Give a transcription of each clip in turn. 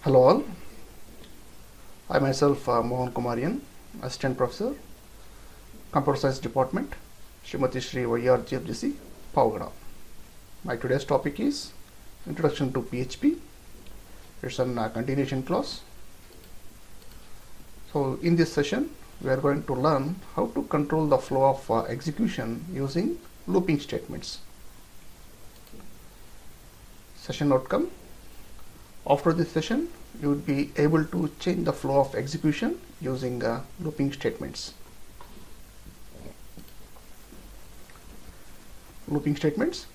Hello all, I myself Mohan Kumarian, Assistant Professor, Computer Science Department, Srimati Shri YR GFGC, Pavagada. My today's topic is Introduction to PHP. It's a continuation class. So in this session, we are going to learn how to control the flow of execution using looping statements. Session outcome. After this session, you would be able to change the flow of execution using looping statements. Looping statements.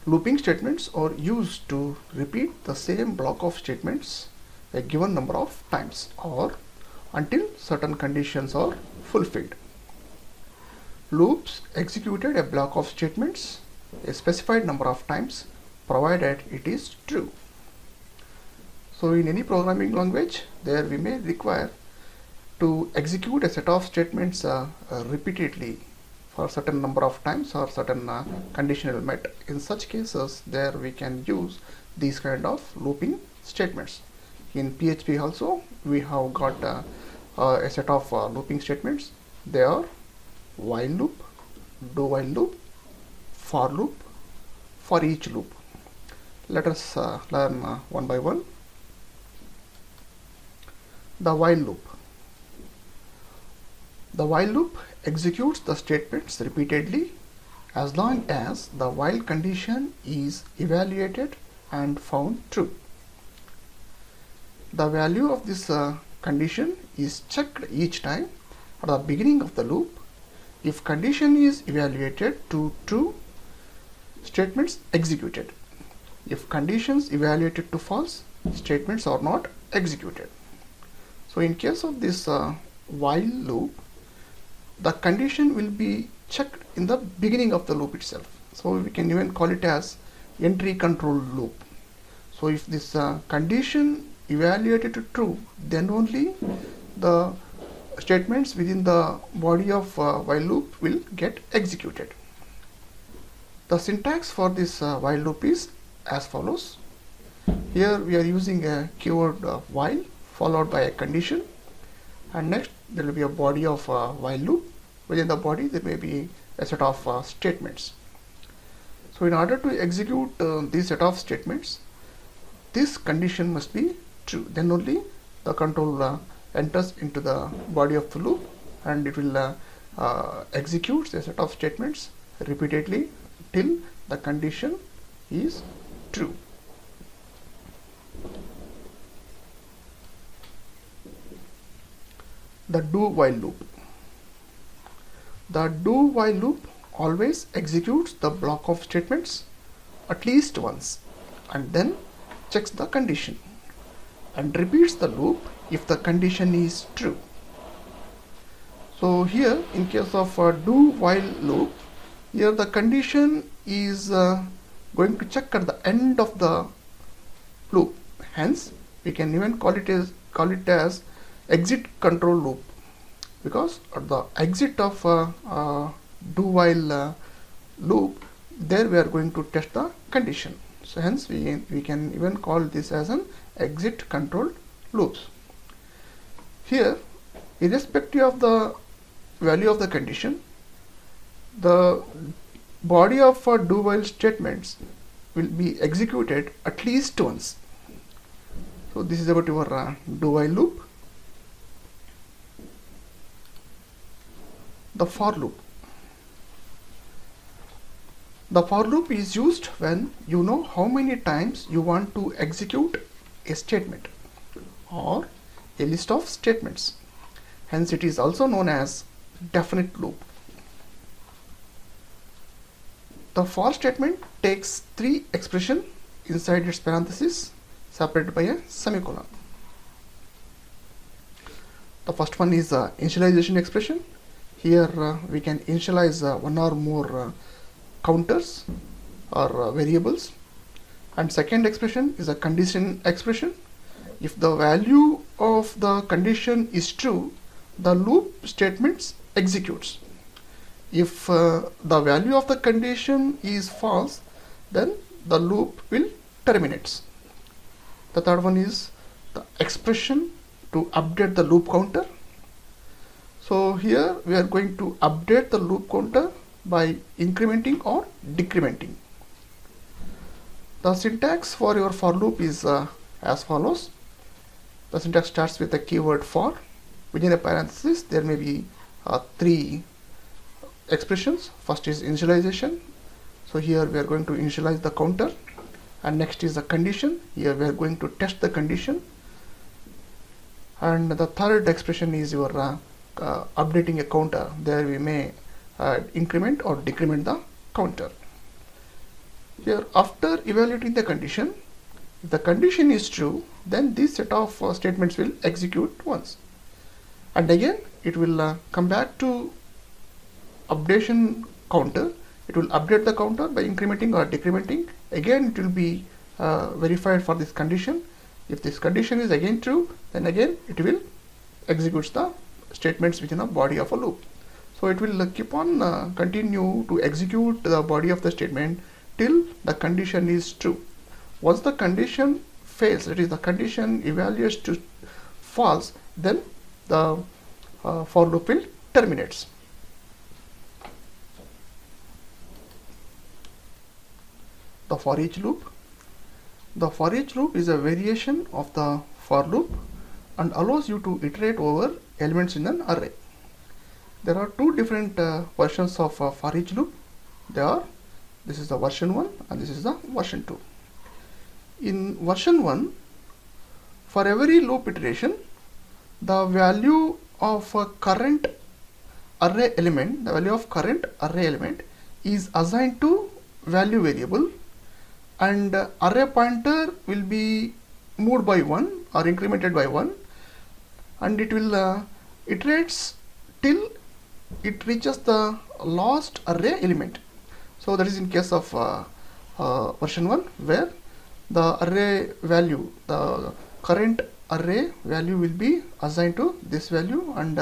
Looping statements are used to repeat the same block of statements a given number of times or until certain conditions are fulfilled. Loops executed a block of statements a specified number of times provided it is true. So in any programming language, there we may require to execute a set of statements repeatedly for a certain number of times or certain conditional met. In such cases, there we can use these kind of looping statements. In PHP also, we have got a set of looping statements. They are while loop, do while loop, for loop, for each loop. Let us learn one by one. The while loop. The while loop executes the statements repeatedly as long as the while condition is evaluated and found true. The value of this condition is checked each time at the beginning of the loop. If condition is evaluated to true, statements executed. If conditions evaluated to false, statements are not executed. So in case of this while loop, the condition will be checked in the beginning of the loop itself. So we can even call it as entry control loop. So if this condition evaluated to true, then only the statements within the body of while loop will get executed. The syntax for this while loop is as follows. Here we are using a keyword while followed by a condition, and next there will be a body of while loop. Within the body there may be a set of statements. So in order to execute this set of statements, this condition must be true. Then only the control enters into the body of the loop and it will execute a set of statements repeatedly till the condition is true. The do while loop. The do while loop always executes the block of statements at least once and then checks the condition and repeats the loop if the condition is true. So here in case of do while loop, here the condition is going to check at the end of the loop. Hence we can even call it as exit control loop, because at the exit of do while loop, there we are going to test the condition. So hence we can even call this as an exit control loops. Here, irrespective of the value of the condition, the body of do while statements will be executed at least once. So this is about your do while loop. The for loop. The for loop is used when you know how many times you want to execute a statement or a list of statements. Hence it is also known as definite loop. The for statement takes three expressions inside its parenthesis separated by a semicolon. The first one is initialization expression. Here we can initialize one or more counters or variables, and second expression is a condition expression. If the value of the condition is true, the loop statements executes. If the value of the condition is false, then the loop will terminate. The third one is the expression to update the loop counter. So here we are going to update the loop counter by incrementing or decrementing. The syntax for your for loop is as follows. The syntax starts with the keyword for. Within a parenthesis there may be three expressions. First is initialization. So here we are going to initialize the counter, and next is the condition. Here we are going to test the condition, and the third expression is your updating a counter. There we may increment or decrement the counter. Here, after evaluating the condition, if the condition is true, then this set of statements will execute once, and again it will come back to updation counter. It will update the counter by incrementing or decrementing. Again it will be verified for this condition. If this condition is again true, then again it will execute the statements within a body of a loop. So it will keep on continue to execute the body of the statement till the condition is true. Once the condition fails, that is the condition evaluates to false, then the for loop will terminates. The for each loop. The for each loop is a variation of the for loop and allows you to iterate over elements in an array. There are two different versions of for each loop. This is the version 1 and this is the version 2. In version 1, for every loop iteration, the value of a current array element, is assigned to value variable, and array pointer will be moved by 1 or incremented by 1, and it will iterates till it reaches the last array element. So that is in case of version 1, where the array value, the current array value will be assigned to this value, and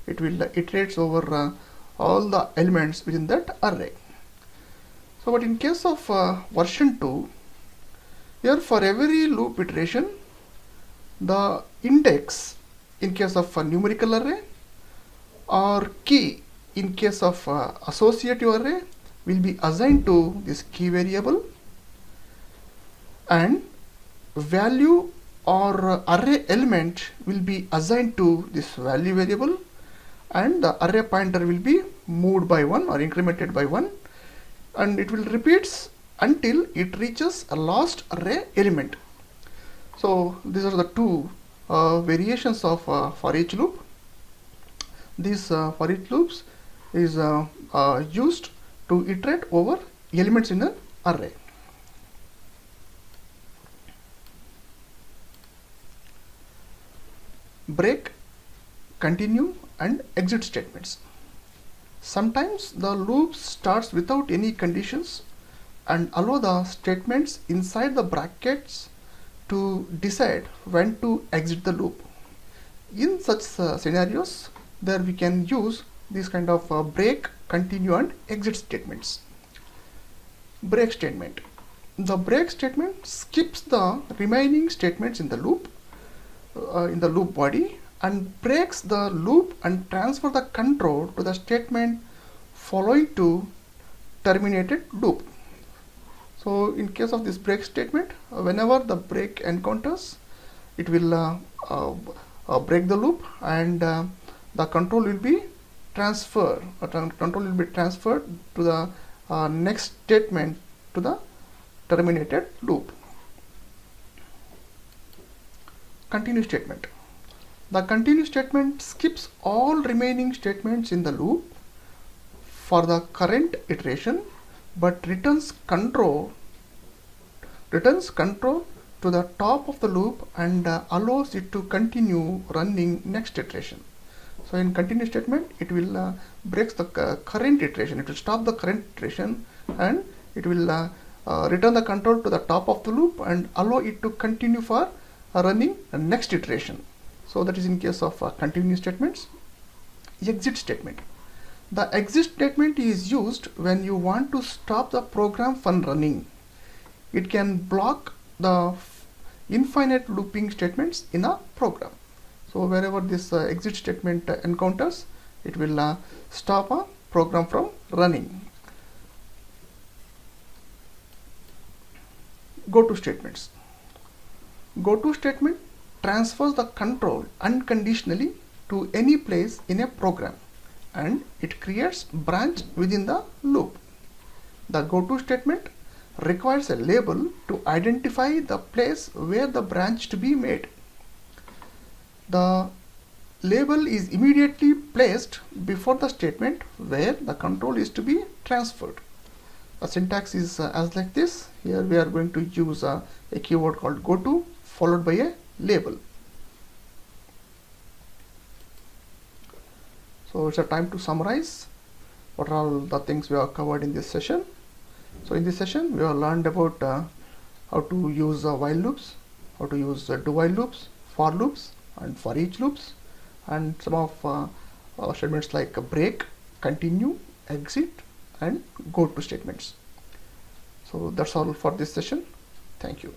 it will iterates over all the elements within that array. So but in case of version 2, here for every loop iteration, the index in case of a numerical array or key in case of associative array will be assigned to this key variable, and value or array element will be assigned to this value variable, and the array pointer will be moved by 1 or incremented by 1, and it will repeats until it reaches a last array element. So these are the two variations of for each loop. These for each loops is used to iterate over elements in an array. Break, continue and exit statements. Sometimes the loop starts without any conditions and allow the statements inside the brackets to decide when to exit the loop. In such scenarios, there we can use this kind of break, continue and exit statements. Break statement. The break statement skips the remaining statements in the loop body and breaks the loop and transfer the control to the statement following to terminated loop. So in case of this break statement, whenever the break encounters, it will break the loop, and the control will be transferred. Control will be transferred to the next statement to the terminated loop. Continue statement. The continue statement skips all remaining statements in the loop for the current iteration, but returns control to the top of the loop and allows it to continue running next iteration. So in continue statement, it will breaks the current iteration. It will stop the current iteration and it will return the control to the top of the loop and allow it to continue for running next iteration. So that is in case of continue statements. Exit statement. The exit statement is used when you want to stop the program from running. It can block the infinite looping statements in a program. So wherever this exit statement encounters, it will stop a program from running. Go-to statements. Go-to statement transfers the control unconditionally to any place in a program, and it creates branch within the loop. The go-to statement requires a label to identify the place where the branch to be made. The label is immediately placed before the statement where the control is to be transferred. The syntax is as like this. Here we are going to use a keyword called goto followed by a label. So it's a time to summarize what are all the things we have covered in this session. So in this session we have learned about how to use while loops, how to use do while loops, for loops and for each loops, and some of statements like break, continue, exit and go to statements. So that's all for this session. Thank you.